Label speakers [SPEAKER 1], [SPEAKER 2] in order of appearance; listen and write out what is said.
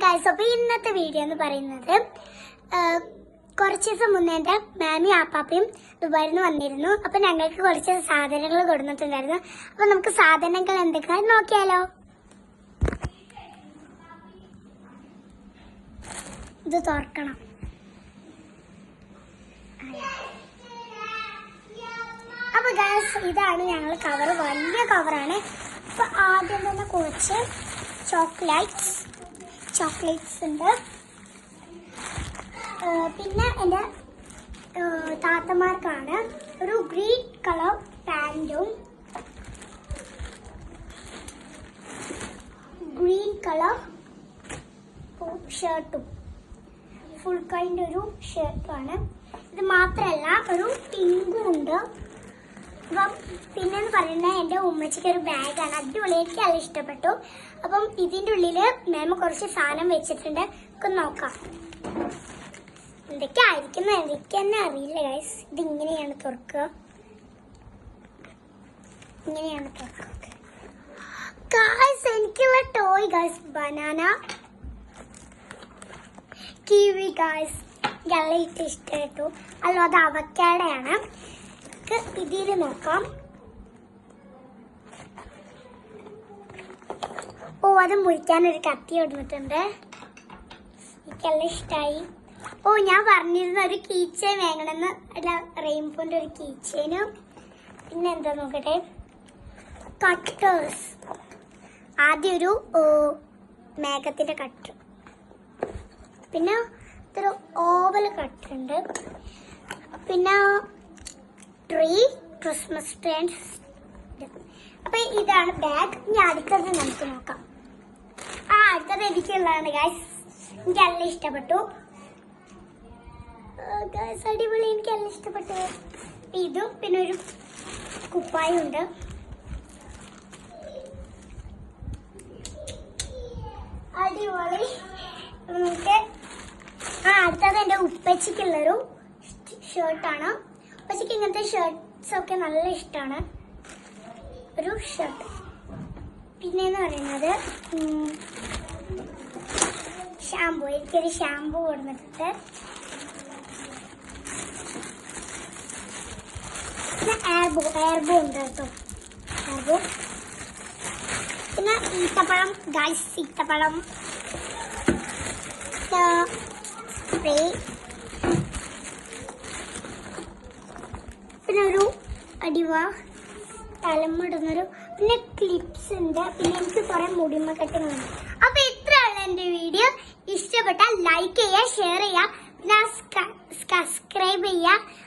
[SPEAKER 1] Guys, അപ്പൊ ഇന്നത്തെ video എന്ന് പറയുന്നത് കുറച്ച് ദിവസം മുന്നേ എന്റെ മാമിയും ആപ്പാപ്പയും ദുബായിൽ നിന്ന് വന്നിരുന്നു. അപ്പൊ ഞങ്ങൾക്ക് കുറച്ച് സാധനങ്ങൾ കൊടുത്തിട്ടുണ്ടായിരുന്നു. അപ്പൊ നമുക്ക് സാധനങ്ങൾ എന്തൊക്കെയാണെന്ന് നോക്കിയാലോ. ഇത് തുറക്കണം. അപ്പൊ ഗൈസ്, ഇതാണ് ഞങ്ങൾ കവർ, വലിയ കവറാണ്. അപ്പൊ ആദ്യം തന്നെ കുറച്ച് ചോക്ലേറ്റ്സ് ഉണ്ട്. പിന്നെ എൻ്റെ താത്തമാർക്കാണ് ഒരു ഗ്രീൻ കളർ പാൻറ്റും ഗ്രീൻ കളർ ഷർട്ടും, ഫുൾ കൈൻ്റെ ഒരു ഷർട്ടുമാണ്. ഇത് മാത്രമല്ല ഒരു പിങ്കും ഉണ്ട്. അപ്പം പിന്നെന്ന് പറയുന്നത് എൻ്റെ ഉമ്മച്ചിക്ക് ഒരു ബാഗാണ്, അടിപൊളി, എനിക്ക് നല്ല ഇഷ്ടപ്പെട്ടു. അപ്പം ഇതിൻ്റെ ഉള്ളിൽ മാമ കുറച്ച് സാധനം വെച്ചിട്ടുണ്ട്. നമുക്ക് നോക്കാം എന്തൊക്കെ ആയിരിക്കുന്നത്. എനിക്ക് തന്നെ അറിയില്ല ഗൈസ്. ഇതിങ്ങനെയാണ് തുറക്കുക, ഇങ്ങനെയാണ് തുറക്കുക. ഗൈസ്, എനിക്കുള്ള toy guys, banana kiwi guys, നല്ല ഇഷ്ടപ്പെട്ടു. അല്ലോ, അത് അവക്കാടയാണ്. ഇതിൽ നോക്കാം. ഓ, അത് മുറിക്കാനൊരു കത്തി കൊടുത്തിട്ടുണ്ട്. എനിക്കെല്ലാം ഇഷ്ടമായി. ഓ, ഞാൻ പറഞ്ഞിരുന്ന ഒരു കീ ചെയിൻ വാങ്ങണമെന്ന്, അല്ല റെയിൻബോന്റെ ഒരു കീ ചെയിനും. പിന്നെ എന്താ നോക്കട്ടെ, കട്ടേഴ്സ്. ആദ്യം ഒരു മേഘത്തിന്റെ കട്ട്, പിന്നെ ഇതൊരു ഓവൽ കട്ടുണ്ട്, പിന്നെ ക്രിസ്മസ് ട്രീസ്. അപ്പൊ ഇതാണ് ബാഗ്. ഇനി അടുത്തത് നമുക്ക് നോക്കാം. അടുത്തത് എനിക്കുള്ളതാണ് ഗൈസ്, എനിക്ക് നല്ല ഇഷ്ടപ്പെട്ടു ഗൈസ്, അടിപൊളി, എനിക്ക് നല്ല ഇഷ്ടപ്പെട്ടു. ഇതും പിന്നെ ഒരു കുപ്പായും ഉണ്ട്. അടിപൊളി. നമുക്ക് അടുത്തത് എൻ്റെ ഉപ്പച്ചിക്കുള്ളൊരു ഷർട്ടാണ്. ഉപ്പച്ചിക്ക് ഇങ്ങനത്തെ ഷർട്ട്സ് ഒക്കെ നല്ല ഇഷ്ടമാണ്. ഒരു ഷർട്ട്. പിന്നെന്ന് പറയുന്നത് ഷാമ്പു. എനിക്കൊരു ഷാമ്പു കൊടുത്തിട്ടുണ്ട്. പിന്നെ എയർബോ ഉണ്ട് കേട്ടോ, എയർബോ. പിന്നെ ഈത്തപ്പഴം ഗൈസ്, ഈത്തപ്പഴം. പിന്നെ ഒരു അടിവ തലമിടുന്നൊരു, പിന്നെ ക്ലിപ്സ് ഉണ്ട്. പിന്നെ എനിക്ക് കുറെ മുടിമ കെട്ടുന്നുണ്ട്. അപ്പൊ ഇത്രയാണ് എന്റെ വീഡിയോ. ഇഷ്ടപ്പെട്ടാൽ ലൈക്ക് ചെയ്യുക, ഷെയർ ചെയ്യുക, പിന്നെ സബ്സ്ക്രൈബ് ചെയ്യുക.